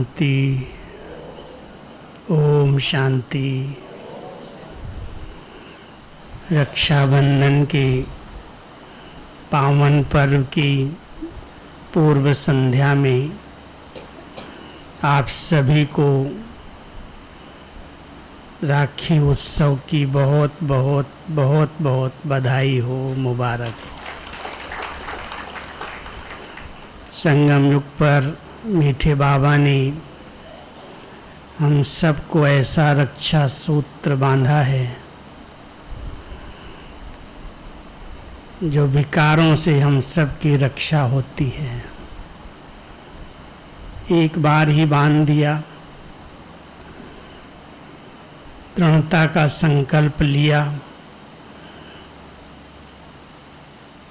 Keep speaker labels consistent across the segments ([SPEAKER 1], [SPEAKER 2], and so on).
[SPEAKER 1] शांति। ओम शांति। रक्षाबंधन के पावन पर्व की पूर्व संध्या में आप सभी को राखी उत्सव की बहुत बहुत बहुत बहुत बधाई हो, मुबारक हो। संगम युग पर मीठे बाबा ने हम सबको ऐसा रक्षा सूत्र बांधा है जो विकारों से हम सब की रक्षा होती है। एक बार ही बांध दिया, दृढ़ता का संकल्प लिया,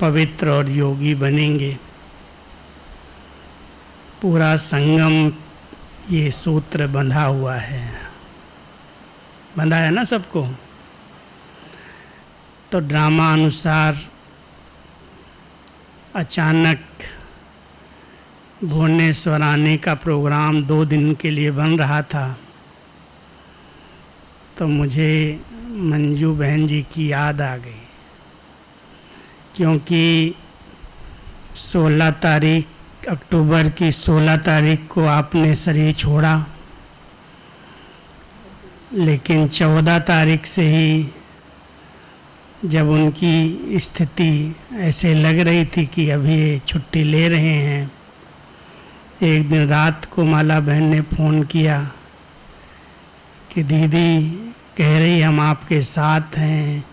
[SPEAKER 1] पवित्र और योगी बनेंगे। पूरा संगम ये सूत्र बंधा हुआ है, बंधा है ना सबको। तो ड्रामा अनुसार अचानक भुवनेश्वर आने का प्रोग्राम 2 दिन के लिए बन रहा था, तो मुझे मंजू बहन जी की याद आ गई, क्योंकि 16 तारीख अक्टूबर की 16 तारीख को आपने शरीर छोड़ा, लेकिन 14 तारीख से ही जब उनकी स्थिति ऐसे लग रही थी कि अभी ये छुट्टी ले रहे हैं, एक दिन रात को माला बहन ने फ़ोन किया कि दीदी कह रही हम आपके साथ हैं,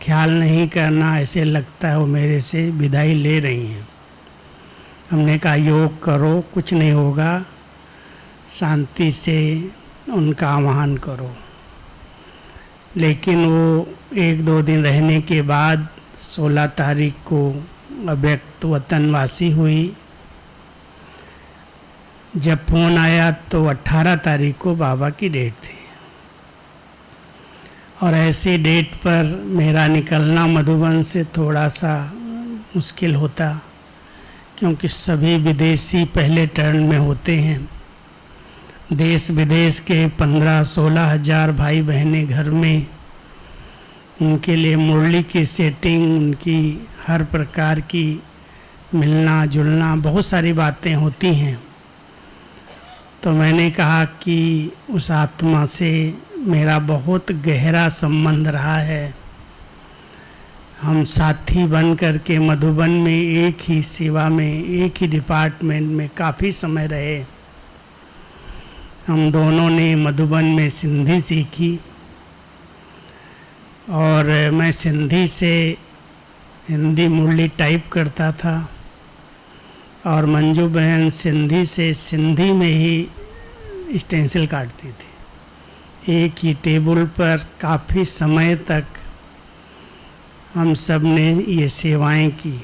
[SPEAKER 1] ख्याल नहीं करना, ऐसे लगता है वो मेरे से विदाई ले रही हैं। हमने कहा योग करो, कुछ नहीं होगा, शांति से उनका आह्वान करो। लेकिन वो 1-2 दिन रहने के बाद 16 तारीख को अव्यक्त वतनवासी हुई। जब फ़ोन आया तो 18 तारीख को बाबा की डेट थी, और ऐसी डेट पर मेरा निकलना मधुबन से थोड़ा सा मुश्किल होता, क्योंकि सभी विदेशी पहले टर्न में होते हैं। देश विदेश के 15-16 हज़ार भाई बहनें घर में, उनके लिए मुरली की सेटिंग, उनकी हर प्रकार की मिलना जुलना, बहुत सारी बातें होती हैं। तो मैंने कहा कि उस आत्मा से मेरा बहुत गहरा संबंध रहा है। हम साथी बन कर के मधुबन में एक ही सेवा में, एक ही डिपार्टमेंट में काफ़ी समय रहे। हम दोनों ने मधुबन में सिंधी सीखी, और मैं सिंधी से हिंदी मुरली टाइप करता था, और मंजू बहन सिंधी से सिंधी में ही स्टेंसिल काटती थी। एक ही टेबल पर काफ़ी समय तक हम सब ने ये सेवाएं की।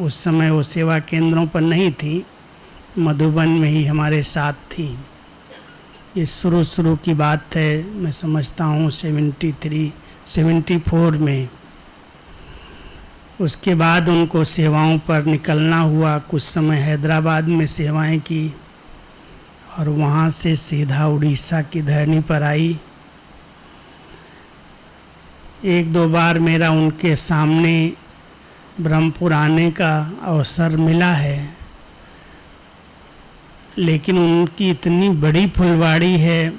[SPEAKER 1] उस समय वो सेवा केंद्रों पर नहीं थी, मधुबन में ही हमारे साथ थी। ये शुरू की बात है, मैं समझता हूँ 73-74 में। उसके बाद उनको सेवाओं पर निकलना हुआ। कुछ समय हैदराबाद में सेवाएं की, और वहाँ से सीधा उड़ीसा की धरनी पर आई। 1-2 बार मेरा उनके सामने ब्रह्मपुर आने का अवसर मिला है, लेकिन उनकी इतनी बड़ी फुलवाड़ी है,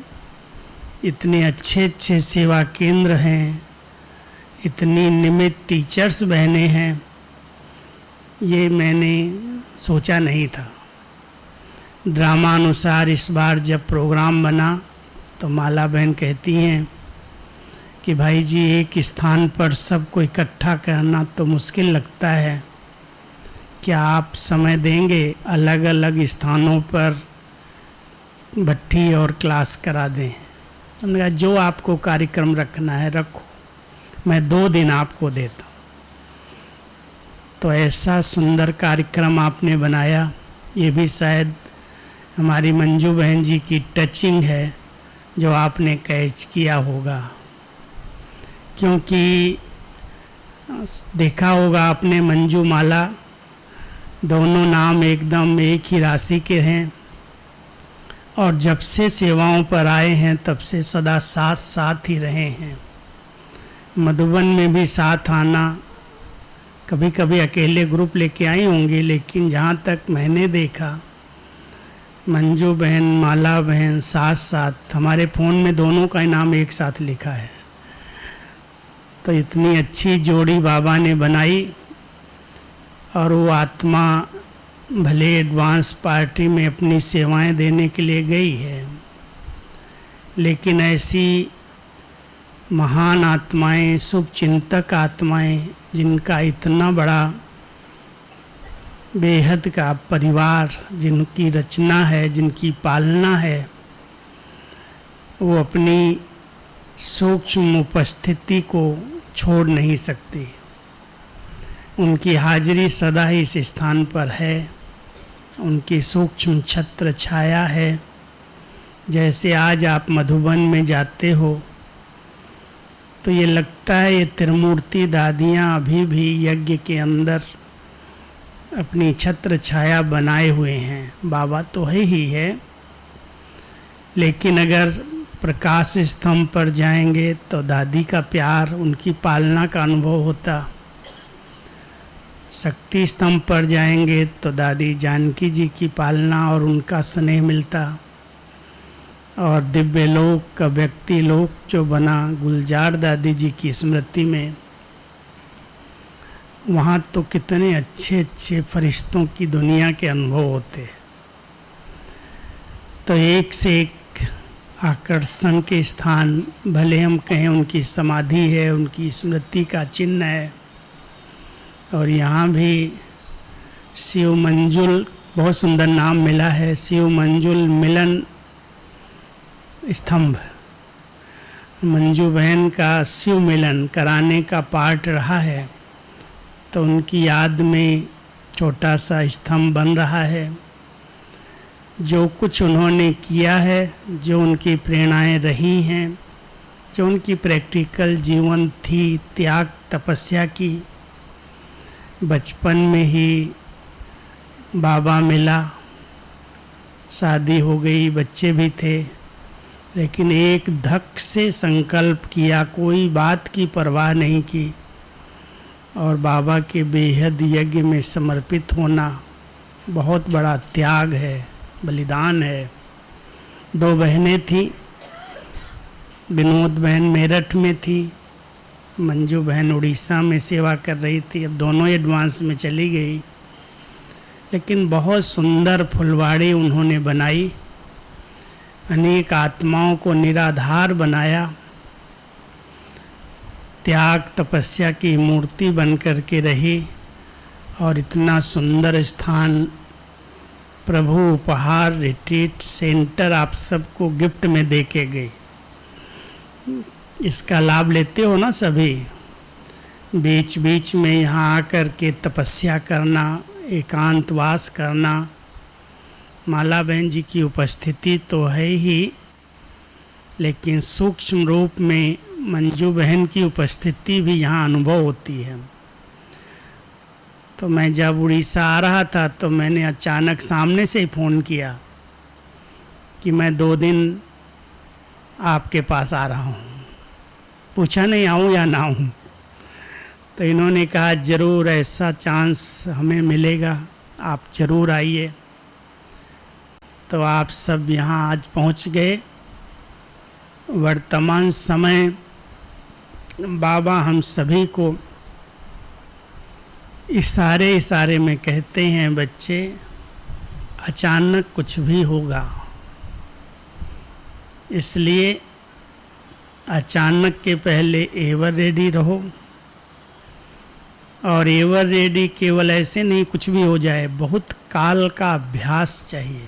[SPEAKER 1] इतने अच्छे अच्छे सेवा केंद्र हैं, इतनी नियमित टीचर्स बहनें हैं, ये मैंने सोचा नहीं था। ड्रामा अनुसार इस बार जब प्रोग्राम बना तो माला बहन कहती हैं कि भाई जी एक स्थान पर सबको इकट्ठा करना तो मुश्किल लगता है, क्या आप समय देंगे अलग अलग स्थानों पर भट्ठी और क्लास करा दें। हमने कहा जो आपको कार्यक्रम रखना है रखो, मैं 2 दिन आपको देता हूँ। तो ऐसा सुंदर कार्यक्रम आपने बनाया। ये भी शायद हमारी मंजू बहन जी की टचिंग है जो आपने कैच किया होगा, क्योंकि देखा होगा आपने मंजू माला, दोनों नाम एकदम एक ही राशि के हैं। और जब से सेवाओं पर आए हैं तब से सदा साथ साथ ही रहे हैं। मधुबन में भी साथ आना, कभी कभी अकेले ग्रुप लेके आई होंगी, लेकिन जहाँ तक मैंने देखा मंजू बहन, माला बहन साथ साथ, हमारे फ़ोन में दोनों का नाम एक साथ लिखा है। तो इतनी अच्छी जोड़ी बाबा ने बनाई। और वो आत्मा भले एडवांस पार्टी में अपनी सेवाएं देने के लिए गई है, लेकिन ऐसी महान आत्माएं, शुभ चिंतक आत्माएं, जिनका इतना बड़ा बेहद का परिवार, जिनकी रचना है, जिनकी पालना है, वो अपनी सूक्ष्म उपस्थिति को छोड़ नहीं सकती। उनकी हाजिरी सदा ही इस स्थान पर है, उनकी सूक्ष्म छत्र छाया है। जैसे आज आप मधुबन में जाते हो तो ये लगता है ये त्रिमूर्ति दादियाँ अभी भी यज्ञ के अंदर अपनी छत्र छाया बनाए हुए हैं। बाबा तो है ही है, लेकिन अगर प्रकाश स्तंभ पर जाएंगे तो दादी का प्यार, उनकी पालना का अनुभव होता। शक्ति स्तंभ पर जाएंगे तो दादी जानकी जी की पालना और उनका स्नेह मिलता। और दिव्य लोक का व्यक्ति लोक जो बना गुलजार दादी जी की स्मृति में, वहाँ तो कितने अच्छे अच्छे फरिश्तों की दुनिया के अनुभव होते हैं। तो एक से एक आकर्षण के स्थान, भले हम कहें उनकी समाधि है, उनकी स्मृति का चिन्ह है। और यहाँ भी शिव मंजुल, बहुत सुंदर नाम मिला है, शिव मंजुल मिलन स्तंभ। मंजू बहन का शिव मिलन कराने का पार्ट रहा है, तो उनकी याद में छोटा सा स्तंभ बन रहा है। जो कुछ उन्होंने किया है, जो उनकी प्रेरणाएं रही हैं, जो उनकी प्रैक्टिकल जीवन थी, त्याग तपस्या की। बचपन में ही बाबा मिला, शादी हो गई, बच्चे भी थे, लेकिन एक धक से संकल्प किया, कोई बात की परवाह नहीं की, और बाबा के बेहद यज्ञ में समर्पित होना बहुत बड़ा त्याग है, बलिदान है। 2 बहनें थीं, विनोद बहन मेरठ में थी, मंजू बहन उड़ीसा में सेवा कर रही थी। अब दोनों एडवांस में चली गई, लेकिन बहुत सुंदर फुलवाड़ी उन्होंने बनाई, अनेक आत्माओं को निराधार बनाया, त्याग तपस्या की मूर्ति बन कर के रही। और इतना सुंदर स्थान प्रभु उपहार रिट्रीट सेंटर आप सबको गिफ्ट में दे के गए। इसका लाभ लेते हो ना सभी? बीच बीच में यहाँ आकर के तपस्या करना, एकांतवास करना। माला बहन जी की उपस्थिति तो है ही, लेकिन सूक्ष्म रूप में मंजू बहन की उपस्थिति भी यहाँ अनुभव होती है। तो मैं जब उड़ीसा आ रहा था तो मैंने अचानक सामने से ही फ़ोन किया कि मैं 2 दिन आपके पास आ रहा हूँ। पूछा नहीं आऊँ या ना आऊँ, तो इन्होंने कहा ज़रूर ऐसा चांस हमें मिलेगा, आप ज़रूर आइए। तो आप सब यहाँ आज पहुँच गए। वर्तमान समय बाबा हम सभी को इशारे इशारे में कहते हैं, बच्चे अचानक कुछ भी होगा, इसलिए अचानक के पहले एवर रेडी रहो। और एवर रेडी केवल ऐसे नहीं कुछ भी हो जाए, बहुत काल का अभ्यास चाहिए।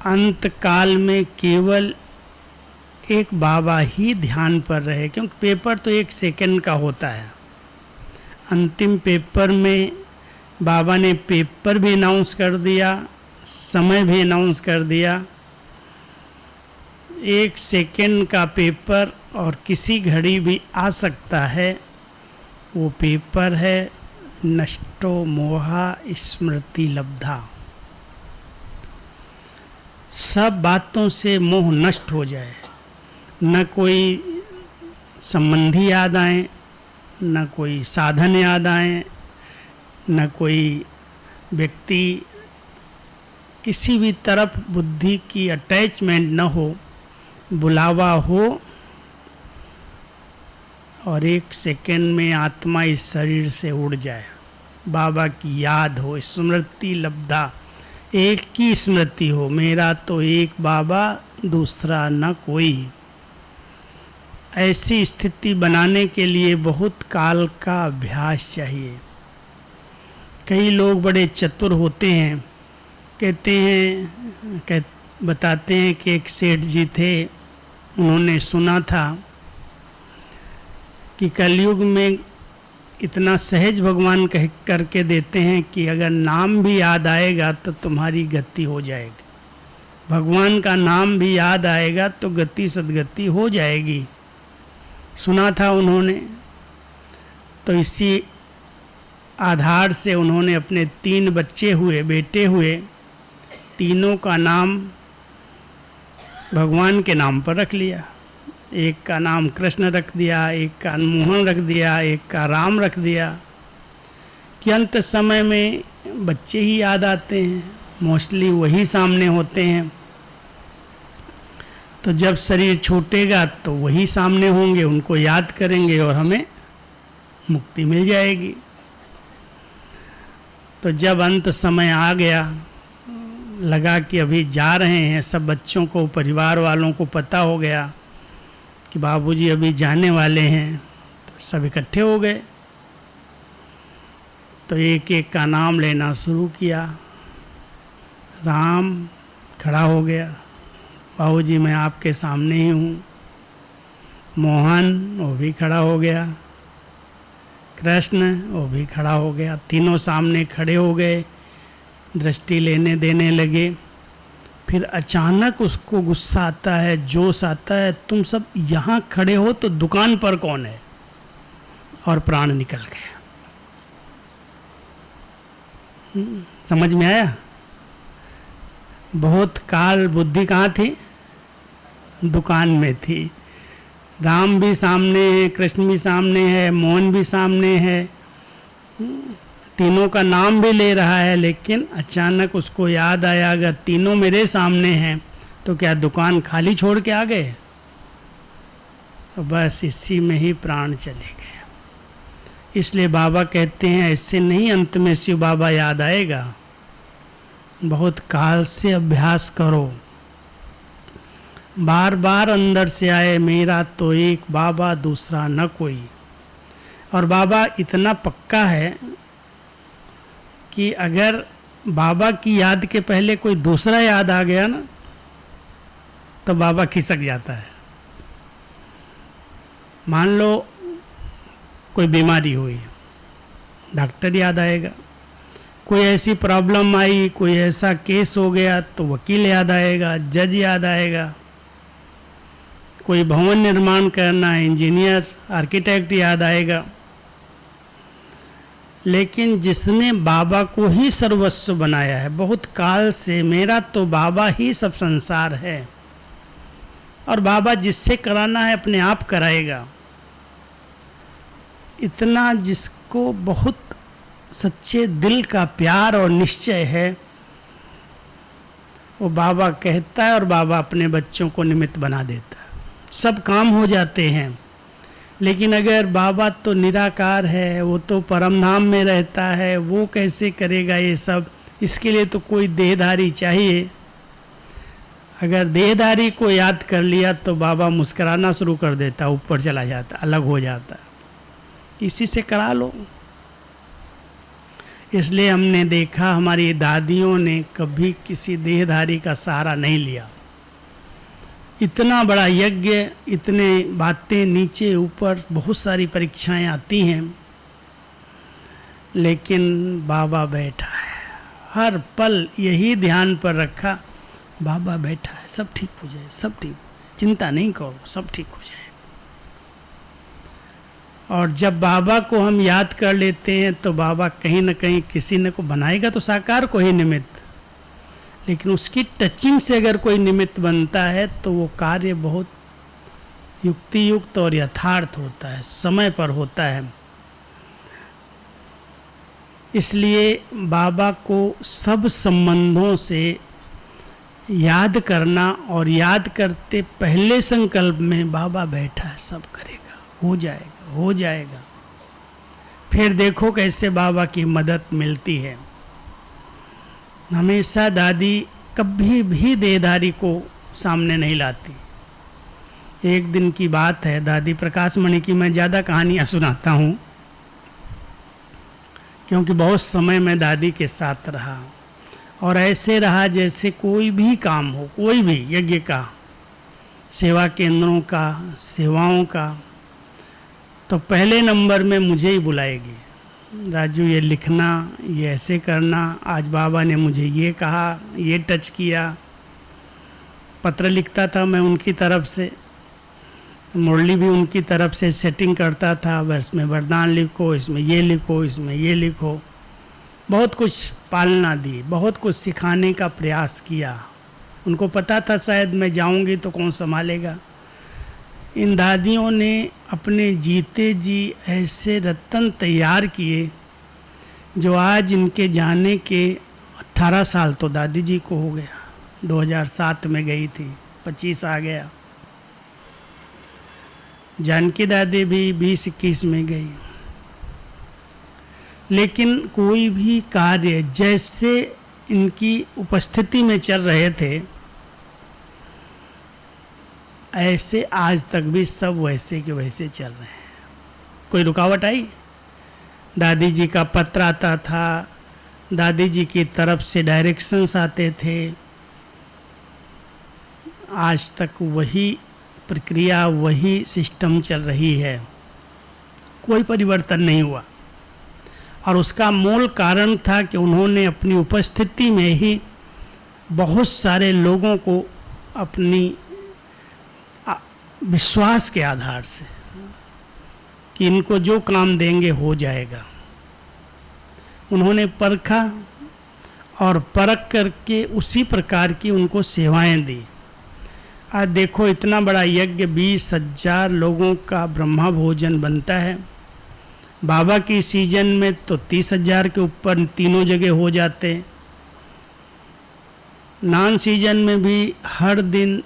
[SPEAKER 1] अंत काल में केवल एक बाबा ही ध्यान पर रहे, क्योंकि पेपर तो 1 सेकंड का होता है। अंतिम पेपर में बाबा ने पेपर भी अनाउंस कर दिया, समय भी अनाउंस कर दिया। 1 सेकंड का पेपर और किसी घड़ी भी आ सकता है। वो पेपर है नष्टो मोहा स्मृति लब्धा। सब बातों से मोह नष्ट हो जाए, न कोई संबंधी याद आए, न कोई साधन याद आए, न कोई व्यक्ति, किसी भी तरफ बुद्धि की अटैचमेंट न हो, बुलावा हो और एक सेकंड में आत्मा इस शरीर से उड़ जाए, बाबा की याद हो, स्मृति लब्धा, एक की स्मृति हो, मेरा तो एक बाबा दूसरा न कोई। ऐसी स्थिति बनाने के लिए बहुत काल का अभ्यास चाहिए। कई लोग बड़े चतुर होते हैं, कहते हैं बताते हैं कि एक सेठ जी थे, उन्होंने सुना था कि कलयुग में इतना सहज भगवान कह करके देते हैं कि अगर नाम भी याद आएगा तो तुम्हारी गति हो जाएगी, भगवान का नाम भी याद आएगा तो गति सदगति हो जाएगी। सुना था उन्होंने, तो इसी आधार से उन्होंने अपने 3 बच्चे हुए, बेटे हुए, तीनों का नाम भगवान के नाम पर रख लिया। एक का नाम कृष्ण रख दिया, एक का मोहन रख दिया, एक का राम रख दिया, कि अंत समय में बच्चे ही याद आते हैं, मोस्टली वही सामने होते हैं। तो जब शरीर छूटेगा तो वही सामने होंगे, उनको याद करेंगे और हमें मुक्ति मिल जाएगी। तो जब अंत समय आ गया, लगा कि अभी जा रहे हैं, सब बच्चों को, परिवार वालों को पता हो गया कि बाबूजी अभी जाने वाले हैं, तो सब इकट्ठे हो गए। तो एक एक का नाम लेना शुरू किया। राम खड़ा हो गया, बाबूजी मैं आपके सामने ही हूँ। मोहन, वो भी खड़ा हो गया। कृष्ण, वो भी खड़ा हो गया। तीनों सामने खड़े हो गए, दृष्टि लेने देने लगे। फिर अचानक उसको गुस्सा आता है, जोश आता है, तुम सब यहाँ खड़े हो तो दुकान पर कौन है? और प्राण निकल गए। समझ में आया? बहुत काल बुद्धि कहाँ थी? दुकान में थी। राम भी सामने है, कृष्ण भी सामने है, मोहन भी सामने है, तीनों का नाम भी ले रहा है, लेकिन अचानक उसको याद आया अगर तीनों मेरे सामने हैं तो क्या दुकान खाली छोड़ के आ गए? तो बस इसी में ही प्राण चले गए। इसलिए बाबा कहते हैं ऐसे नहीं अंत में शिव बाबा याद आएगा, बहुत काल से अभ्यास करो, बार बार अंदर से आए मेरा तो एक बाबा दूसरा न कोई। और बाबा इतना पक्का है कि अगर बाबा की याद के पहले कोई दूसरा याद आ गया ना तो बाबा खिसक जाता है। मान लो कोई बीमारी हुई, डॉक्टर याद आएगा। कोई ऐसी प्रॉब्लम आई, कोई ऐसा केस हो गया तो वकील याद आएगा, जज याद आएगा। कोई भवन निर्माण करना है, इंजीनियर, आर्किटेक्ट याद आएगा। लेकिन जिसने बाबा को ही सर्वस्व बनाया है बहुत काल से, मेरा तो बाबा ही सब संसार है, और बाबा जिससे कराना है अपने आप कराएगा, इतना जिसको बहुत सच्चे दिल का प्यार और निश्चय है, वो बाबा कहता है और बाबा अपने बच्चों को निमित्त बना देता है, सब काम हो जाते हैं। लेकिन अगर बाबा तो निराकार है, वो तो परमधाम में रहता है, वो कैसे करेगा ये सब? इसके लिए तो कोई देहधारी चाहिए। अगर देहधारी को याद कर लिया तो बाबा मुस्कुराना शुरू कर देता, ऊपर चला जाता, अलग हो जाता। इसी से करा लो। इसलिए हमने देखा हमारी दादियों ने कभी किसी देहधारी का सहारा नहीं लिया। इतना बड़ा यज्ञ, इतने बातें नीचे ऊपर, बहुत सारी परीक्षाएं आती हैं, लेकिन बाबा बैठा है, हर पल यही ध्यान पर रखा, बाबा बैठा है, सब ठीक हो जाए, सब ठीक हो जाए, चिंता नहीं करो, सब ठीक हो जाए। और जब बाबा को हम याद कर लेते हैं तो बाबा कहीं न कहीं किसी न को बनाएगा तो साकार को ही निमित्त। लेकिन उसकी टचिंग से अगर कोई निमित्त बनता है तो वो कार्य बहुत युक्ति युक्त और यथार्थ होता है, समय पर होता है। इसलिए बाबा को सब संबंधों से याद करना, और याद करते पहले संकल्प में बाबा बैठा है, सब करेगा, हो जाएगा, हो जाएगा। फिर देखो कैसे बाबा की मदद मिलती है। हमेशा दादी कभी भी देहधारी को सामने नहीं लाती। एक दिन की बात है, दादी प्रकाश मणि की मैं ज़्यादा कहानियाँ सुनाता हूँ क्योंकि बहुत समय मैं दादी के साथ रहा, और ऐसे रहा जैसे कोई भी काम हो, कोई भी यज्ञ का, सेवा केंद्रों का, सेवाओं का, तो पहले नंबर में मुझे ही बुलाएगी, राजू ये लिखना, ये ऐसे करना, आज बाबा ने मुझे ये कहा, ये टच किया। पत्र लिखता था मैं उनकी तरफ से, मुरली भी उनकी तरफ से सेटिंग करता था, बस इसमें वरदान लिखो, इसमें ये लिखो, इसमें ये लिखो। बहुत कुछ पालना दी, बहुत कुछ सिखाने का प्रयास किया। उनको पता था शायद मैं जाऊंगी तो कौन संभालेगा। इन दादियों ने अपने जीते जी ऐसे रत्न तैयार किए जो आज इनके जाने के 18 साल तो दादी जी को हो गया। 2007 में गई थी, 25 आ गया। जानकी दादी भी 20-21 में गई। लेकिन कोई भी कार्य जैसे इनकी उपस्थिति में चल रहे थे, ऐसे आज तक भी सब वैसे के वैसे चल रहे हैं। कोई रुकावट आई? दादी जी का पत्र आता था, दादी जी की तरफ से डायरेक्शंस आते थे, आज तक वही प्रक्रिया, वही सिस्टम चल रही है, कोई परिवर्तन नहीं हुआ। और उसका मूल कारण था कि उन्होंने अपनी उपस्थिति में ही बहुत सारे लोगों को अपनी विश्वास के आधार से कि इनको जो काम देंगे हो जाएगा, उन्होंने परखा और परख करके उसी प्रकार की उनको सेवाएं दी। आज देखो इतना बड़ा यज्ञ, 20,000 लोगों का ब्रह्मा भोजन बनता है। बाबा की सीजन में तो 30,000 के ऊपर तीनों जगह हो जाते हैं। नॉन सीजन में भी हर दिन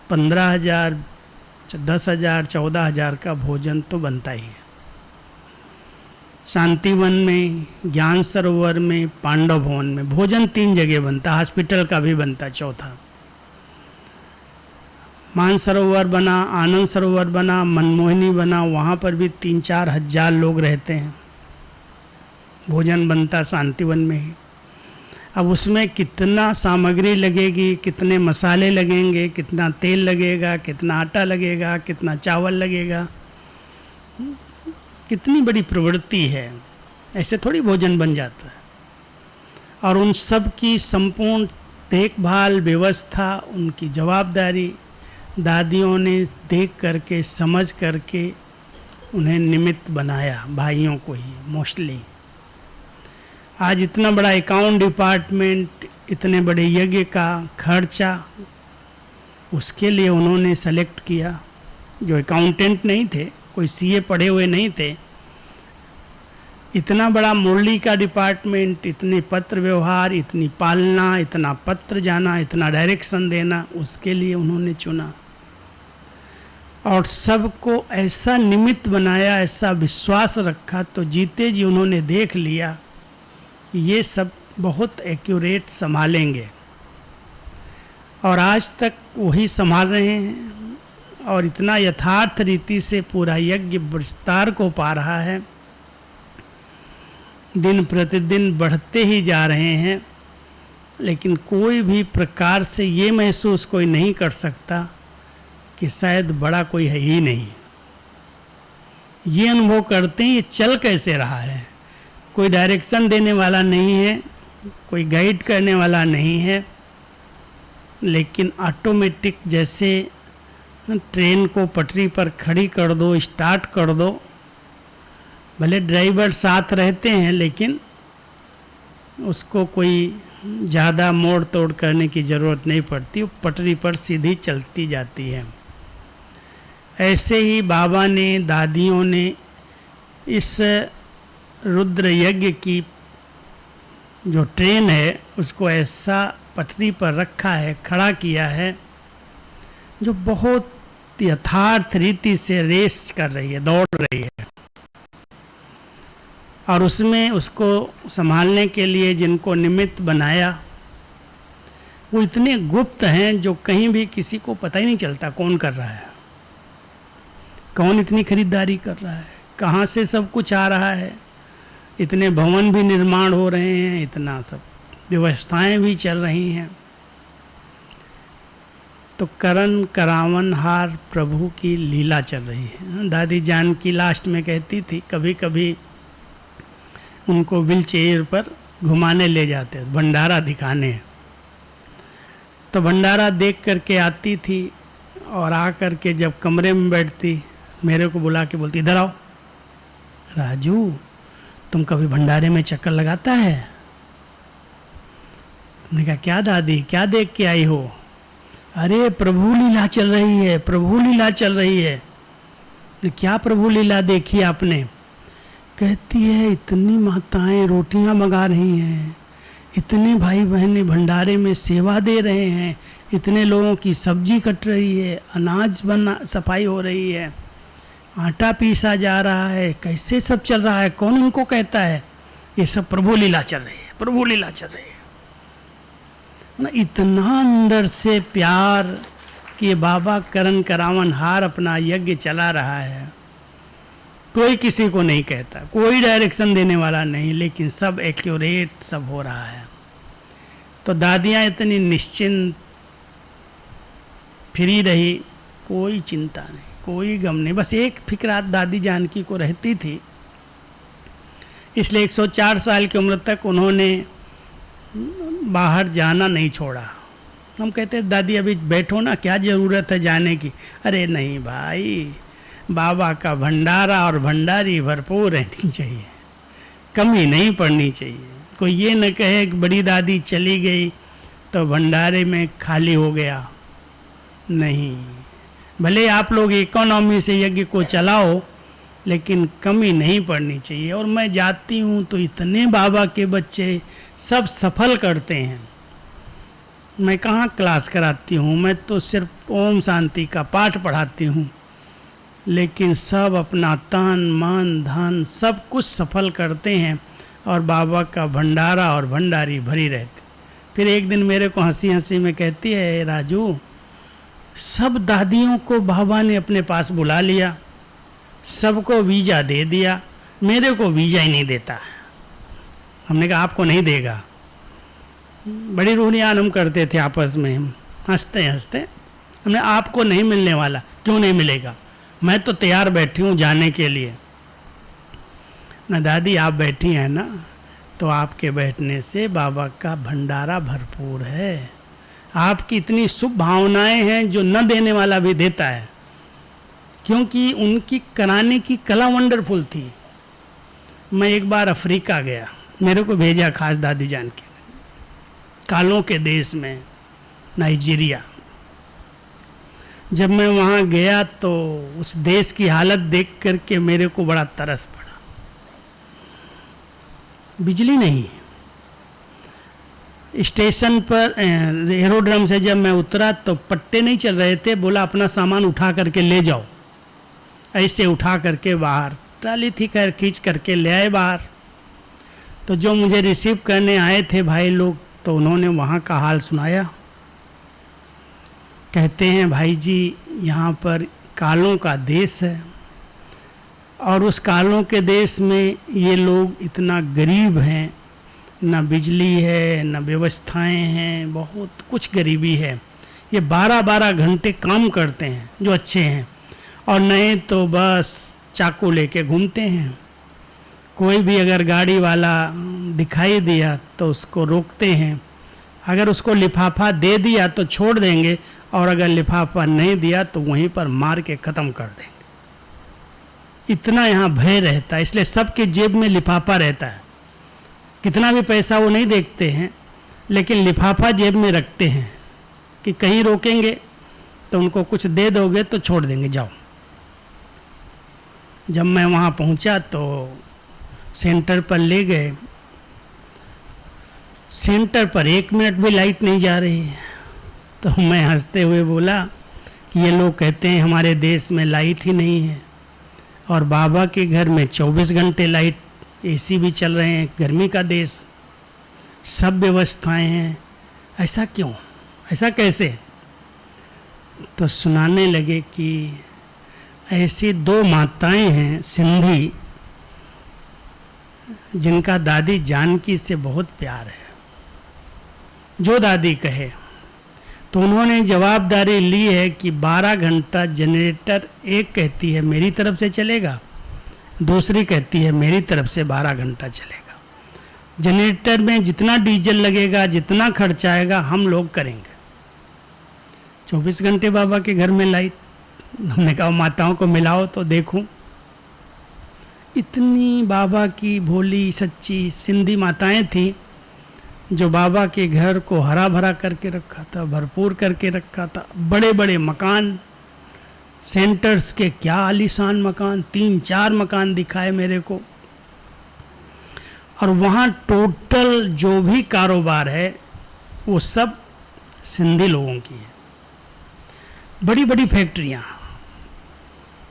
[SPEAKER 1] 15,000, 10,000, 14,000 का भोजन तो बनता ही है। शांतिवन में, ज्ञान सरोवर में, पांडव भवन में भोजन 3 जगह बनता, हॉस्पिटल का भी बनता चौथा। मानसरोवर बना, आनंद सरोवर बना, मनमोहिनी बना, वहाँ पर भी 3-4 हज़ार लोग रहते हैं। भोजन बनता शांतिवन में ही। अब उसमें कितना सामग्री लगेगी, कितने मसाले लगेंगे, कितना तेल लगेगा, कितना आटा लगेगा, कितना चावल लगेगा, कितनी बड़ी प्रवृत्ति है। ऐसे थोड़ी भोजन बन जाता है। और उन सब की संपूर्ण देखभाल, व्यवस्था, उनकी जवाबदारी दादियों ने देख करके, समझ करके उन्हें निमित्त बनाया, भाइयों को ही मोस्टली। आज इतना बड़ा अकाउंट डिपार्टमेंट, इतने बड़े यज्ञ का खर्चा, उसके लिए उन्होंने सेलेक्ट किया जो अकाउंटेंट नहीं थे, कोई सीए पढ़े हुए नहीं थे। इतना बड़ा मुरली का डिपार्टमेंट, इतने पत्र व्यवहार, इतनी पालना, इतना पत्र जाना, इतना डायरेक्शन देना, उसके लिए उन्होंने चुना। और सबको ऐसा निमित्त बनाया, ऐसा विश्वास रखा, तो जीते जी उन्होंने देख लिया कि ये सब बहुत एक्यूरेट संभालेंगे। और आज तक वही संभाल रहे हैं, और इतना यथार्थ रीति से पूरा यज्ञ विस्तार को पा रहा है। दिन प्रतिदिन बढ़ते ही जा रहे हैं, लेकिन कोई भी प्रकार से ये महसूस कोई नहीं कर सकता कि शायद बड़ा कोई है ही नहीं। ये अनुभव करते हैं ये चल कैसे रहा है। कोई डायरेक्शन देने वाला नहीं है, कोई गाइड करने वाला नहीं है, लेकिन ऑटोमेटिक जैसे ट्रेन को पटरी पर खड़ी कर दो, स्टार्ट कर दो, भले ड्राइवर साथ रहते हैं लेकिन उसको कोई ज़्यादा मोड़ तोड़ करने की ज़रूरत नहीं पड़ती, वो पटरी पर सीधी चलती जाती है। ऐसे ही बाबा ने, दादियों ने इस रुद्र यज्ञ की जो ट्रेन है उसको ऐसा पटरी पर रखा है, खड़ा किया है, जो बहुत यथार्थ रीति से रेस कर रही है, दौड़ रही है। और उसमें उसको संभालने के लिए जिनको निमित्त बनाया वो इतने गुप्त हैं जो कहीं भी किसी को पता ही नहीं चलता कौन कर रहा है, कौन इतनी खरीदारी कर रहा है, कहाँ से सब कुछ आ रहा है। इतने भवन भी निर्माण हो रहे हैं, इतना सब व्यवस्थाएं भी चल रही हैं। तो करण करावन हार प्रभु की लीला चल रही है। दादी जानकी लास्ट में कहती थी कभी कभी उनको व्हील चेयर पर घुमाने ले जाते, भंडारा दिखाने। तो भंडारा देख करके आती थी और आ करके जब कमरे में बैठती मेरे को बुला के बोलती, इधर आओ राजू, तुम कभी भंडारे में चक्कर लगाता है? तुमने कहा क्या दादी, क्या देख के आई हो? अरे प्रभु लीला चल रही है, प्रभु लीला चल रही है। क्या प्रभु लीला देखी आपने? कहती है इतनी माताएं रोटियां मंगा रही हैं, इतने भाई बहनें भंडारे में सेवा दे रहे हैं, इतने लोगों की सब्जी कट रही है, अनाज बना सफाई हो रही है, आटा पीसा जा रहा है, कैसे सब चल रहा है, कौन इनको कहता है? ये सब प्रभु लीला चल रही है, प्रभु लीला चल रही है ना। इतना अंदर से प्यार कि बाबा करण करावन हार अपना यज्ञ चला रहा है, कोई किसी को नहीं कहता, कोई डायरेक्शन देने वाला नहीं, लेकिन सब एक्यूरेट सब हो रहा है। तो दादियाँ इतनी निश्चिंत फ्री रही, कोई चिंता नहीं, कोई गम नहीं। बस एक फिक्रात दादी जानकी को रहती थी, इसलिए 104 साल की उम्र तक उन्होंने बाहर जाना नहीं छोड़ा। हम कहते दादी अभी बैठो ना, क्या ज़रूरत है जाने की? अरे नहीं भाई, बाबा का भंडारा और भंडारी भरपूर रहनी चाहिए, कमी नहीं पड़नी चाहिए। कोई ये न कहे कि बड़ी दादी चली गई तो भंडारे में खाली हो गया। नहीं, भले आप लोग इकोनॉमी से यज्ञ को चलाओ, लेकिन कमी नहीं पड़नी चाहिए। और मैं जाती हूँ तो इतने बाबा के बच्चे सब सफल करते हैं। मैं कहाँ क्लास कराती हूँ, मैं तो सिर्फ ओम शांति का पाठ पढ़ाती हूँ, लेकिन सब अपना तन मन धन सब कुछ सफल करते हैं और बाबा का भंडारा और भंडारी भरी रहते। फिर एक दिन मेरे को हंसी हंसी में कहती है, राजू सब दादियों को बाबा ने अपने पास बुला लिया, सबको वीज़ा दे दिया, मेरे को वीज़ा ही नहीं देता। हमने कहा आपको नहीं देगा। बड़ी रूहनियान हम करते थे आपस में, हम हंसते हंसते हमने आपको नहीं मिलने वाला। क्यों नहीं मिलेगा? मैं तो तैयार बैठी हूँ जाने के लिए। ना दादी आप बैठी हैं ना, तो आपके बैठने से बाबा का भंडारा भरपूर है। आपकी इतनी शुभ भावनाएं हैं जो न देने वाला भी देता है, क्योंकि उनकी कराने की कला वंडरफुल थी। मैं एक बार अफ्रीका गया, मेरे को भेजा खास दादी जान के, कालों के देश में नाइजीरिया। जब मैं वहाँ गया तो उस देश की हालत देख करके मेरे को बड़ा तरस पड़ा। बिजली नहीं, स्टेशन पर एरोड्रम से जब मैं उतरा तो पट्टे नहीं चल रहे थे। बोला अपना सामान उठा करके ले जाओ। ऐसे उठा करके बाहर, ट्राली थी खैर, खींच करके ले आए बाहर। तो जो मुझे रिसीव करने आए थे भाई लोग, तो उन्होंने वहाँ का हाल सुनाया। कहते हैं भाई जी यहाँ पर कालों का देश है और उस कालों के देश में ये लोग इतना गरीब हैं, न बिजली है न व्यवस्थाएं हैं, बहुत कुछ गरीबी है। ये 12-12 घंटे काम करते हैं जो अच्छे हैं, और नहीं तो बस चाकू लेके घूमते हैं। कोई भी अगर गाड़ी वाला दिखाई दिया तो उसको रोकते हैं, अगर उसको लिफाफा दे दिया तो छोड़ देंगे, और अगर लिफाफा नहीं दिया तो वहीं पर मार के ख़त्म कर देंगे। इतना यहाँ भय रहता है, इसलिए सबके जेब में लिफाफा रहता है। कितना भी पैसा वो नहीं देखते हैं, लेकिन लिफाफा जेब में रखते हैं कि कहीं रोकेंगे तो उनको कुछ दे दोगे तो छोड़ देंगे, जाओ। जब मैं वहाँ पहुँचा तो सेंटर पर ले गए। सेंटर पर 1 मिनट भी लाइट नहीं जा रही है। तो मैं हंसते हुए बोला कि ये लोग कहते हैं हमारे देश में लाइट ही नहीं है, और बाबा के घर में 24 घंटे लाइट, एसी भी चल रहे हैं, गर्मी का देश, सब व्यवस्थाएं हैं, ऐसा क्यों, ऐसा कैसे? तो सुनाने लगे कि ऐसी 2 माताएं हैं सिंधी जिनका दादी जानकी से बहुत प्यार है, जो दादी कहे। तो उन्होंने जवाबदारी ली है कि 12 घंटा जनरेटर, एक कहती है मेरी तरफ से चलेगा, दूसरी कहती है मेरी तरफ से 12 घंटा चलेगा। जनरेटर में जितना डीजल लगेगा, जितना खर्च आएगा, हम लोग करेंगे। 24 घंटे बाबा के घर में लाइट। हमने कहा माताओं को मिलाओ तो देखूं। इतनी बाबा की भोली सच्ची सिंधी माताएं थी जो बाबा के घर को हरा भरा करके रखा था, भरपूर करके रखा था। बड़े बड़े मकान, सेंटर्स के क्या आलीशान मकान, 3-4 मकान दिखाए मेरे को। और वहाँ टोटल जो भी कारोबार है वो सब सिंधी लोगों की है। बड़ी बड़ी फैक्ट्रियाँ,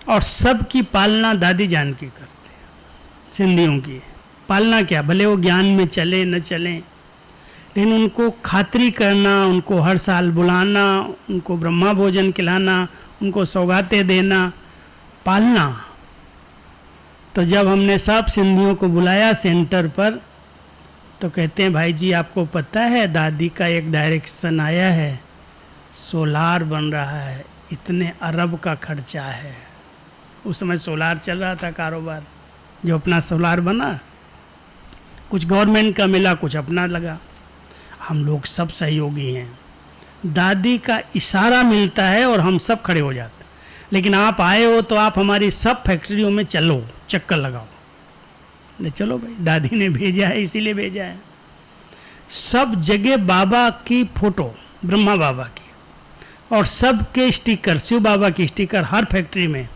[SPEAKER 1] और सब की पालना दादी जानकी करते हैं। सिंधियों की पालना क्या, भले वो ज्ञान में चले न चलें, लेकिन उनको खातिरी करना, उनको हर साल बुलाना, उनको ब्रह्मा भोजन खिलाना, उनको सौगातें देना, पालना। तो जब हमने सब सिंधियों को बुलाया सेंटर पर, तो कहते हैं भाई जी आपको पता है दादी का एक डायरेक्शन आया है, सोलार बन रहा है, इतने अरब का खर्चा है। उस समय सोलार चल रहा था कारोबार, जो अपना सोलार बना, कुछ गवर्नमेंट का मिला, कुछ अपना लगा। हम लोग सब सहयोगी हैं। दादी का इशारा मिलता है और हम सब खड़े हो जाते हैं। लेकिन आप आए हो तो आप हमारी सब फैक्ट्रियों में चलो, चक्कर लगाओ। ले चलो भाई, दादी ने भेजा है इसीलिए भेजा है। सब जगह बाबा की फोटो, ब्रह्मा बाबा की, और सब के स्टिकर, शिव बाबा की स्टिकर हर फैक्ट्री में।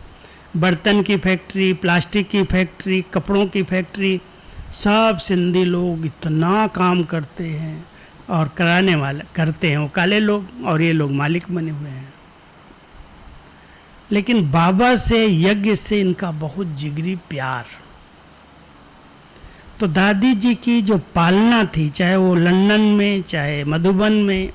[SPEAKER 1] बर्तन की फैक्ट्री, प्लास्टिक की फैक्ट्री, कपड़ों की फैक्ट्री, सब सिंधी लोग इतना काम करते हैं, और कराने वाले करते हैं वो काले लोग, और ये लोग मालिक बने हुए हैं। लेकिन बाबा से, यज्ञ से इनका बहुत जिगरी प्यार। तो दादी जी की जो पालना थी, चाहे वो लंदन में, चाहे मधुबन में,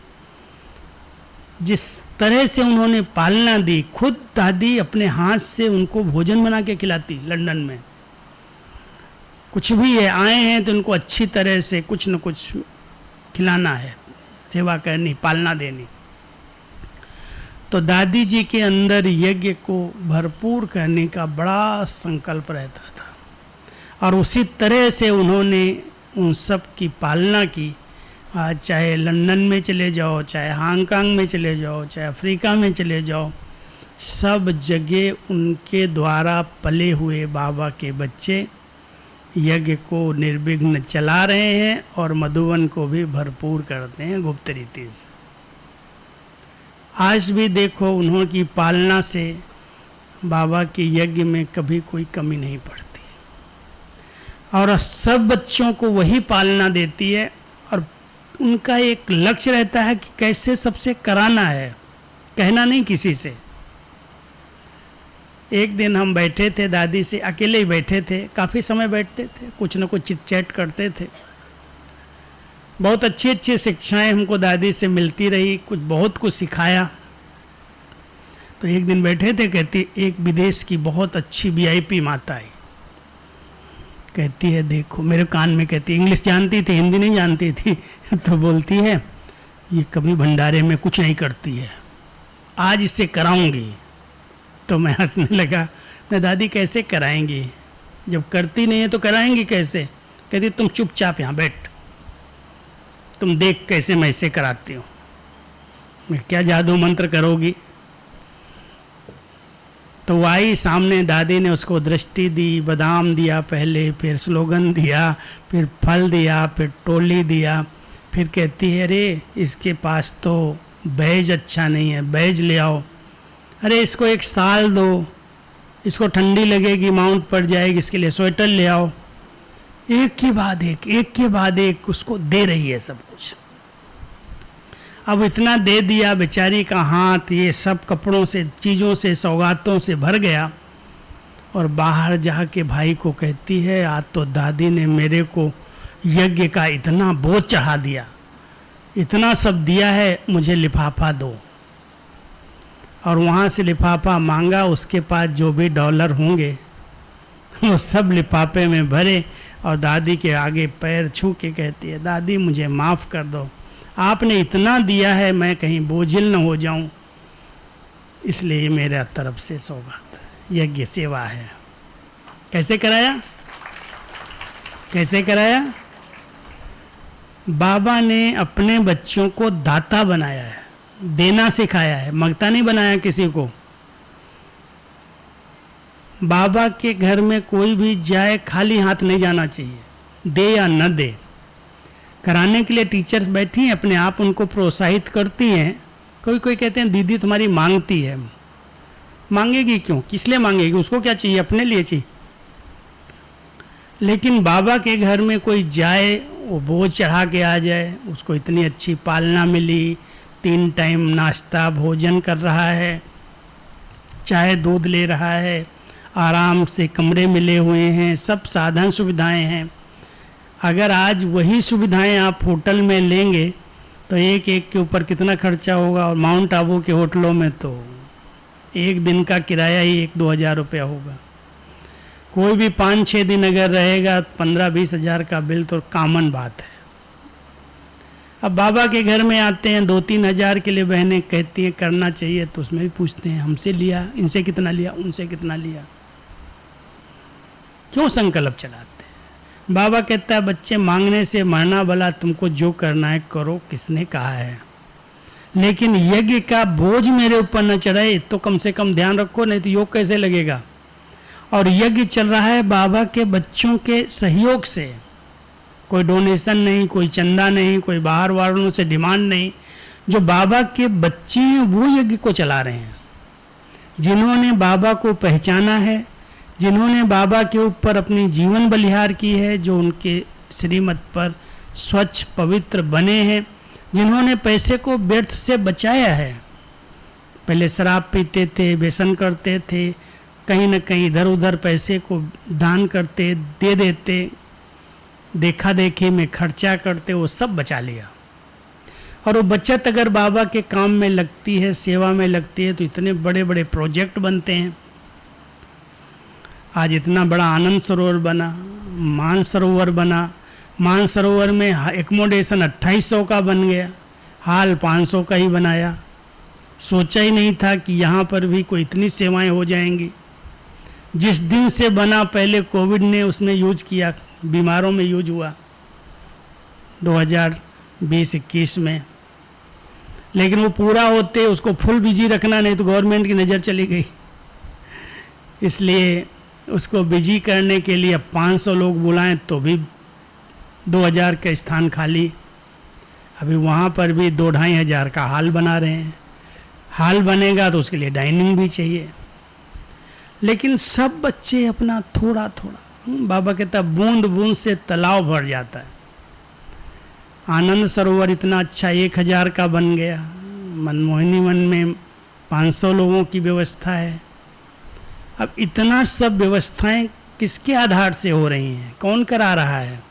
[SPEAKER 1] जिस तरह से उन्होंने पालना दी, खुद दादी अपने हाथ से उनको भोजन बना के खिलाती। लंदन में कुछ भी है, आए हैं तो उनको अच्छी तरह से कुछ न कुछ खिलाना है, सेवा करनी, पालना देनी। तो दादी जी के अंदर यज्ञ को भरपूर करने का बड़ा संकल्प रहता था, और उसी तरह से उन्होंने उन सब की पालना की। आज चाहे लंदन में चले जाओ, चाहे हांगकांग में चले जाओ, चाहे अफ्रीका में चले जाओ, सब जगह उनके द्वारा पले हुए बाबा के बच्चे यज्ञ को निर्विघ्न चला रहे हैं, और मधुबन को भी भरपूर करते हैं गुप्त रीति से। आज भी देखो उन्होंने पालना से बाबा के यज्ञ में कभी कोई कमी नहीं पड़ती, और सब बच्चों को वही पालना देती है। और उनका एक लक्ष्य रहता है कि कैसे सबसे कराना है, कहना नहीं किसी से। एक दिन हम बैठे थे दादी से, अकेले ही बैठे थे, काफ़ी समय बैठते थे, कुछ न कुछ चिट चैट करते थे। बहुत अच्छी अच्छी शिक्षाएं हमको दादी से मिलती रही, बहुत कुछ सिखाया। तो एक दिन बैठे थे, कहती एक विदेश की बहुत अच्छी VIP माता आई, कहती है देखो, मेरे कान में कहती, इंग्लिश जानती थी, हिंदी नहीं जानती थी तो बोलती है ये कभी भंडारे में कुछ नहीं करती है, आज इससे कराऊंगी। तो मैं हंसने लगा, मैं दादी कैसे कराएंगी, जब करती नहीं है तो कराएंगी कैसे? कहती तुम चुपचाप यहाँ बैठ, तुम देख कैसे मैं इसे कराती हूँ। मैं क्या जादू मंत्र करोगी? तो आई सामने, दादी ने उसको दृष्टि दी, बादाम दिया पहले, फिर स्लोगन दिया, फिर फल दिया, फिर टोली दिया, फिर कहती है अरे इसके पास तो बैज अच्छा नहीं है, बैज ले आओ। अरे इसको 1 साल दो, इसको ठंडी लगेगी, माउंट पड़ जाएगी, इसके लिए स्वेटर ले आओ। एक के बाद एक उसको दे रही है सब कुछ। अब इतना दे दिया, बेचारी का हाथ ये सब कपड़ों से, चीज़ों से, सौगातों से भर गया। और बाहर जाके भाई को कहती है आज तो दादी ने मेरे को यज्ञ का इतना बोझ चढ़ा दिया, इतना सब दिया है, मुझे लिफाफा दो। और वहाँ से लिफाफा मांगा, उसके पास जो भी डॉलर होंगे वो सब लिफाफे में भरे और दादी के आगे पैर छू के कहती है दादी मुझे माफ़ कर दो, आपने इतना दिया है, मैं कहीं बोझिल न हो जाऊं, इसलिए मेरा तरफ से सौगात यज्ञ सेवा है। कैसे कराया? कैसे कराया? बाबा ने अपने बच्चों को दाता बनाया है, देना सिखाया है, मंगता नहीं बनाया किसी को। बाबा के घर में कोई भी जाए खाली हाथ नहीं जाना चाहिए, दे या न दे। कराने के लिए टीचर्स बैठी हैं, अपने आप उनको प्रोत्साहित करती हैं। कोई कोई कहते हैं दीदी तुम्हारी मांगती है। मांगेगी क्यों? किस लिए मांगेगी? उसको क्या चाहिए? अपने लिए चाहिए। लेकिन बाबा के घर में कोई जाए, वो बोझ चढ़ा के आ जाए, उसको इतनी अच्छी पालना मिली, 3 टाइम नाश्ता भोजन कर रहा है, चाय दूध ले रहा है, आराम से कमरे मिले हुए हैं, सब साधन सुविधाएं हैं। अगर आज वही सुविधाएं आप होटल में लेंगे तो एक के ऊपर कितना खर्चा होगा। और माउंट आबू के होटलों में तो एक दिन का किराया ही 1-2 हज़ार रुपया होगा। कोई भी 5-6 दिन अगर रहेगा 15-20 हज़ार का बिल तो कॉमन बात है। अब बाबा के घर में आते हैं, 2-3 हज़ार के लिए बहनें कहती हैं करना चाहिए, तो उसमें भी पूछते हैं हमसे लिया, इनसे कितना लिया, उनसे कितना लिया, क्यों संकल्प चलाते हैं? बाबा कहता है बच्चे मांगने से मरना भला, तुमको जो करना है करो, किसने कहा है, लेकिन यज्ञ का बोझ मेरे ऊपर न चढ़ाए तो कम से कम ध्यान रखो, नहीं तो योग कैसे लगेगा। और यज्ञ चल रहा है बाबा के बच्चों के सहयोग से, कोई डोनेशन नहीं, कोई चंदा नहीं, कोई बाहर वालों से डिमांड नहीं। जो बाबा के बच्चे हैं वो यज्ञ को चला रहे हैं, जिन्होंने बाबा को पहचाना है, जिन्होंने बाबा के ऊपर अपनी जीवन बलिहार की है, जो उनके श्रीमत पर स्वच्छ पवित्र बने हैं, जिन्होंने पैसे को व्यर्थ से बचाया है। पहले शराब पीते थे, व्यसन करते थे, कहीं न कहीं इधर उधर पैसे को दान करते, दे देते, देखा देखी में खर्चा करते, वो सब बचा लिया। और वो बचत अगर बाबा के काम में लगती है, सेवा में लगती है, तो इतने बड़े बड़े प्रोजेक्ट बनते हैं। आज इतना बड़ा आनंद सरोवर बना, मान सरोवर बना, मान सरोवर में एकोमोडेशन 2800 का बन गया, हाल 500 का ही बनाया। सोचा ही नहीं था कि यहाँ पर भी कोई इतनी सेवाएं हो जाएंगी। जिस दिन से बना, पहले कोविड ने उसमें यूज किया, बीमारों में यूज हुआ 2020-21 में, लेकिन वो पूरा होते उसको फुल बिजी रखना, नहीं तो गवर्नमेंट की नज़र चली गई। इसलिए उसको बिजी करने के लिए अब 500 लोग बुलाएं तो भी 2000 का स्थान खाली। अभी वहाँ पर भी 2-2.5 हज़ार का हाल बना रहे हैं। हाल बनेगा तो उसके लिए डाइनिंग भी चाहिए। लेकिन सब बच्चे अपना थोड़ा थोड़ा, बाबा कहता बूंद बूंद से तालाब भर जाता है। आनंद सरोवर इतना अच्छा 1000 का बन गया, मनमोहिनी वन में 500 लोगों की व्यवस्था है। अब इतना सब व्यवस्थाएं किसके आधार से हो रही हैं? कौन करा रहा है?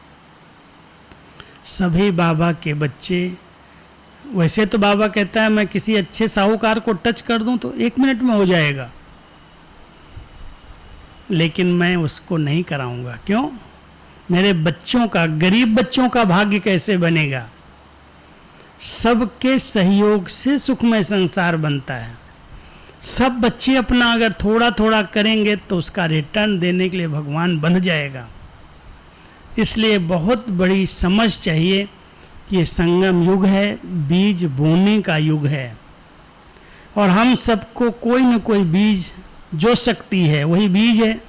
[SPEAKER 1] सभी बाबा के बच्चे। वैसे तो बाबा कहता है मैं किसी अच्छे साहूकार को टच कर दूं तो 1 मिनट में हो जाएगा, लेकिन मैं उसको नहीं कराऊंगा। क्यों? मेरे बच्चों का, गरीब बच्चों का भाग्य कैसे बनेगा? सबके सहयोग से सुखमय संसार बनता है। सब बच्चे अपना अगर थोड़ा थोड़ा करेंगे तो उसका रिटर्न देने के लिए भगवान बन जाएगा। इसलिए बहुत बड़ी समझ चाहिए कि ये संगम युग है, बीज बोने का युग है, और हम सबको कोई न कोई बीज जो शक्ति है वही बीज है।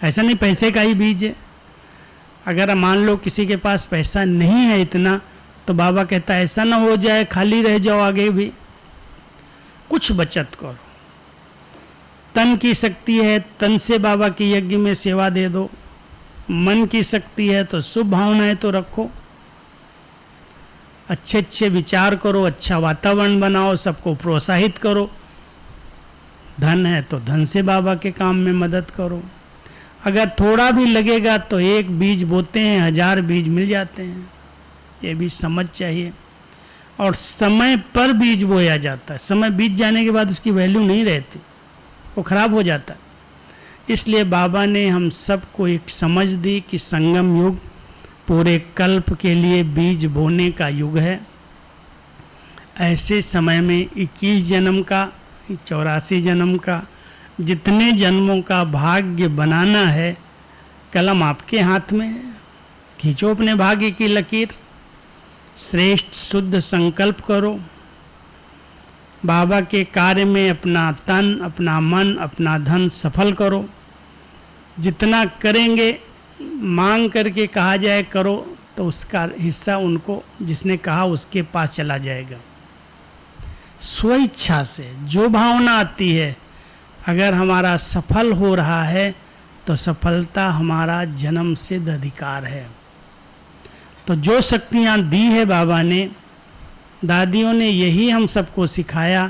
[SPEAKER 1] ऐसा नहीं पैसे का ही बीज है। अगर मान लो किसी के पास पैसा नहीं है इतना, तो बाबा कहता है ऐसा ना हो जाए खाली रह जाओ, आगे भी कुछ बचत करो। तन की शक्ति है, तन से बाबा की यज्ञ में सेवा दे दो। मन की शक्ति है तो शुभ भावनाएं तो रखो, अच्छे अच्छे विचार करो, अच्छा वातावरण बनाओ, सबको प्रोत्साहित करो। धन है तो धन से बाबा के काम में मदद करो। अगर थोड़ा भी लगेगा तो एक बीज बोते हैं 1000 बीज मिल जाते हैं, ये भी समझ चाहिए। और समय पर बीज बोया जाता है, समय बीत जाने के बाद उसकी वैल्यू नहीं रहती, वो खराब हो जाता है। इसलिए बाबा ने हम सबको एक समझ दी कि संगम युग पूरे कल्प के लिए बीज बोने का युग है। ऐसे समय में 21 जन्म का, 84 जन्म का, जितने जन्मों का भाग्य बनाना है, कलम आपके हाथ में है। खींचो अपने भाग्य की लकीर, श्रेष्ठ शुद्ध संकल्प करो। बाबा के कार्य में अपना तन, अपना मन, अपना धन सफल करो। जितना करेंगे, मांग करके कहा जाए करो, तो उसका हिस्सा उनको, जिसने कहा उसके पास चला जाएगा। स्वेच्छा से जो भावना आती है, अगर हमारा सफल हो रहा है तो सफलता हमारा जन्म सिद्ध अधिकार है। तो जो शक्तियाँ दी है बाबा ने, दादियों ने यही हम सबको सिखाया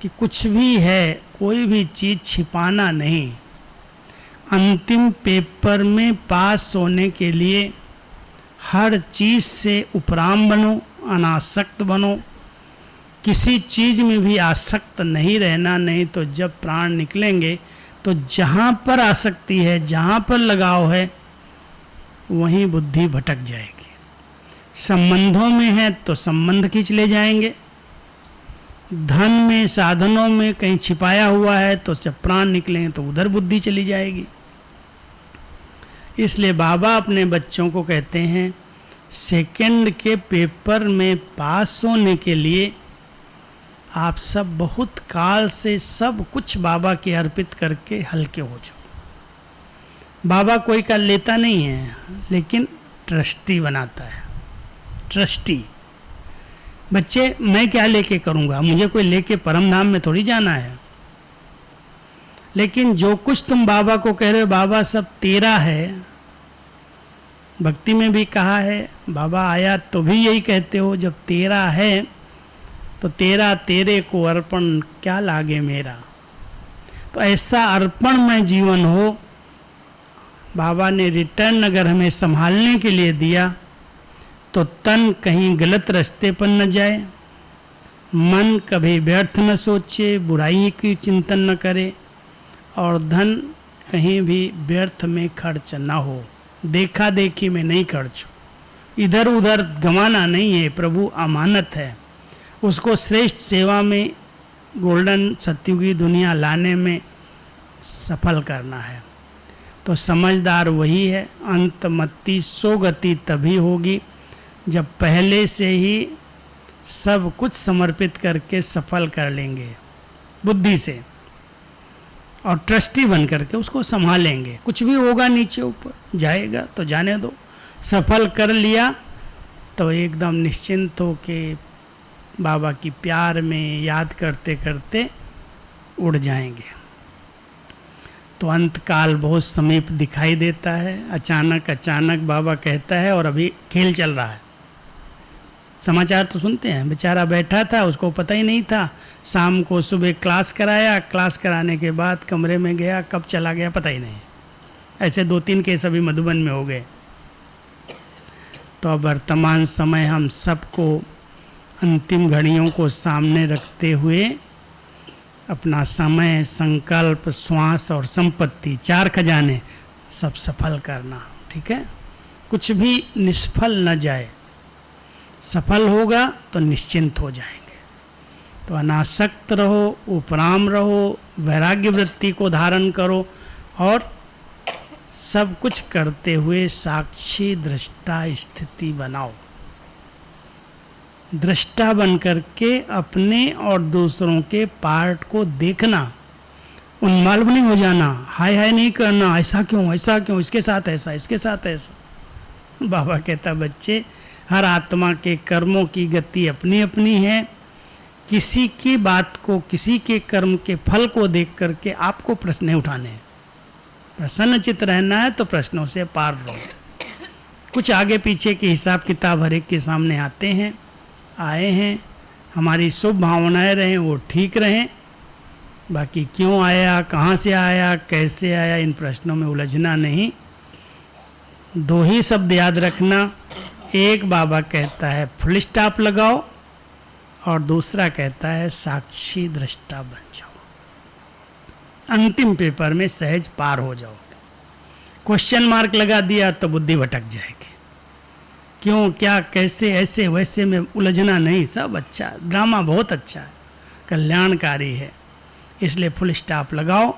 [SPEAKER 1] कि कुछ भी है, कोई भी चीज़ छिपाना नहीं। अंतिम पेपर में पास होने के लिए हर चीज़ से उपराम बनो, अनासक्त बनो। किसी चीज़ में भी आसक्त नहीं रहना, नहीं तो जब प्राण निकलेंगे तो जहाँ पर आसक्ति है, जहाँ पर लगाव है, वहीं बुद्धि भटक जाएगी। संबंधों में है तो संबंध खींच ले जाएंगे, धन में, साधनों में कहीं छिपाया हुआ है तो जब प्राण निकलेंगे तो उधर बुद्धि चली जाएगी। इसलिए बाबा अपने बच्चों को कहते हैं, सेकंड के पेपर में पास होने के लिए आप सब बहुत काल से सब कुछ बाबा के अर्पित करके हल्के हो जाओ। बाबा कोई का लेता नहीं है, लेकिन ट्रस्टी बनाता है। ट्रस्टी बच्चे, मैं क्या लेके करूँगा, मुझे कोई लेके परम धाम में थोड़ी जाना है। लेकिन जो कुछ तुम बाबा को कह रहे हो, बाबा सब तेरा है। भक्ति में भी कहा है, बाबा आया तो भी यही कहते हो, जब तेरा है तो तेरा तेरे को अर्पण क्या लागे मेरा। तो ऐसा अर्पणमय जीवन हो। बाबा ने रिटर्न अगर हमें संभालने के लिए दिया तो तन कहीं गलत रास्ते पर न जाए, मन कभी व्यर्थ न सोचे, बुराई की चिंतन न करे, और धन कहीं भी व्यर्थ में खर्च न हो। देखा देखी में नहीं खर्च, इधर उधर गंवाना नहीं है। प्रभु अमानत है, उसको श्रेष्ठ सेवा में, गोल्डन सत्युगी दुनिया लाने में सफल करना है। तो समझदार वही है। अंतमति सो गति तभी होगी जब पहले से ही सब कुछ समर्पित करके सफल कर लेंगे बुद्धि से, और ट्रस्टी बन करके उसको संभालेंगे। कुछ भी होगा नीचे ऊपर जाएगा तो जाने दो, सफल कर लिया तो एकदम निश्चिंत हो के बाबा की प्यार में याद करते करते उड़ जाएंगे। तो अंतकाल बहुत समीप दिखाई देता है। अचानक अचानक बाबा कहता है, और अभी खेल चल रहा है। समाचार तो सुनते हैं, बेचारा बैठा था, उसको पता ही नहीं था। शाम को सुबह क्लास कराया, क्लास कराने के बाद कमरे में गया, कब चला गया पता ही नहीं। ऐसे 2-3 केस अभी मधुबन में हो गए। तो अब वर्तमान समय हम सबको अंतिम घड़ियों को सामने रखते हुए अपना समय, संकल्प, श्वास और संपत्ति, 4 खजाने सब सफल करना। ठीक है, कुछ भी निष्फल न जाए। सफल होगा तो निश्चिंत हो जाएंगे। तो अनासक्त रहो, उपराम रहो, वैराग्य वृत्ति को धारण करो, और सब कुछ करते हुए साक्षी दृष्टा स्थिति बनाओ। दृष्टा बन करके अपने और दूसरों के पार्ट को देखना, उन्माद नहीं हो जाना, हाय हाय नहीं करना, ऐसा क्यों, इसके साथ ऐसा, इसके साथ ऐसा। बाबा कहता, बच्चे हर आत्मा के कर्मों की गति अपनी अपनी है। किसी की बात को, किसी के कर्म के फल को देख करके आपको प्रश्न नहीं उठाने हैं। प्रसन्नचित्त रहना है तो प्रश्नों से पार रहो। कुछ आगे पीछे के हिसाब किताब हर एक के सामने आते हैं, आए हैं। हमारी शुभ भावनाएं रहें, वो ठीक रहें। बाकी क्यों आया, कहाँ से आया, कैसे आया, इन प्रश्नों में उलझना नहीं। दो ही शब्द याद रखना, एक बाबा कहता है फुल स्टॉप लगाओ और दूसरा कहता है साक्षी दृष्टा बन जाओ। अंतिम पेपर में सहज पार हो जाओगे। क्वेश्चन मार्क लगा दिया तो बुद्धि भटक जाएगी। क्यों, क्या, कैसे, ऐसे वैसे में उलझना नहीं। सब अच्छा, ड्रामा बहुत अच्छा है, कल्याणकारी है। इसलिए फुल स्टॉप लगाओ।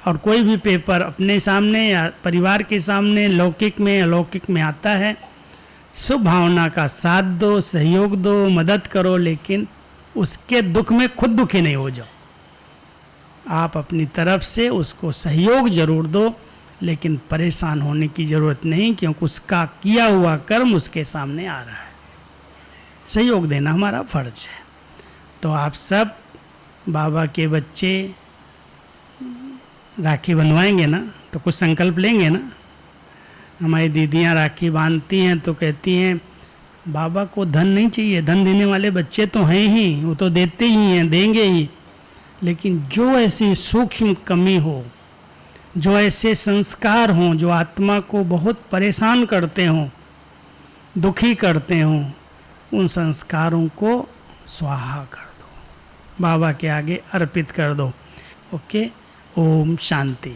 [SPEAKER 1] और कोई भी पेपर अपने सामने या परिवार के सामने, लौकिक में अलौकिक में आता है, शुभ भावना का साथ दो, सहयोग दो, मदद करो, लेकिन उसके दुख में खुद दुखी नहीं हो जाओ। आप अपनी तरफ से उसको सहयोग जरूर दो, लेकिन परेशान होने की ज़रूरत नहीं, क्योंकि उसका किया हुआ कर्म उसके सामने आ रहा है। सहयोग देना हमारा फर्ज है। तो आप सब बाबा के बच्चे राखी बनवाएंगे ना, तो कुछ संकल्प लेंगे ना। हमारी दीदियाँ राखी बांधती हैं तो कहती हैं बाबा को धन नहीं चाहिए, धन देने वाले बच्चे तो हैं ही, वो तो देते ही हैं, देंगे ही। लेकिन जो ऐसी सूक्ष्म कमी हो, जो ऐसे संस्कार हों जो आत्मा को बहुत परेशान करते हों, दुखी करते हों, उन संस्कारों को स्वाहा कर दो, बाबा के आगे अर्पित कर दो। ओके, ओम शांति।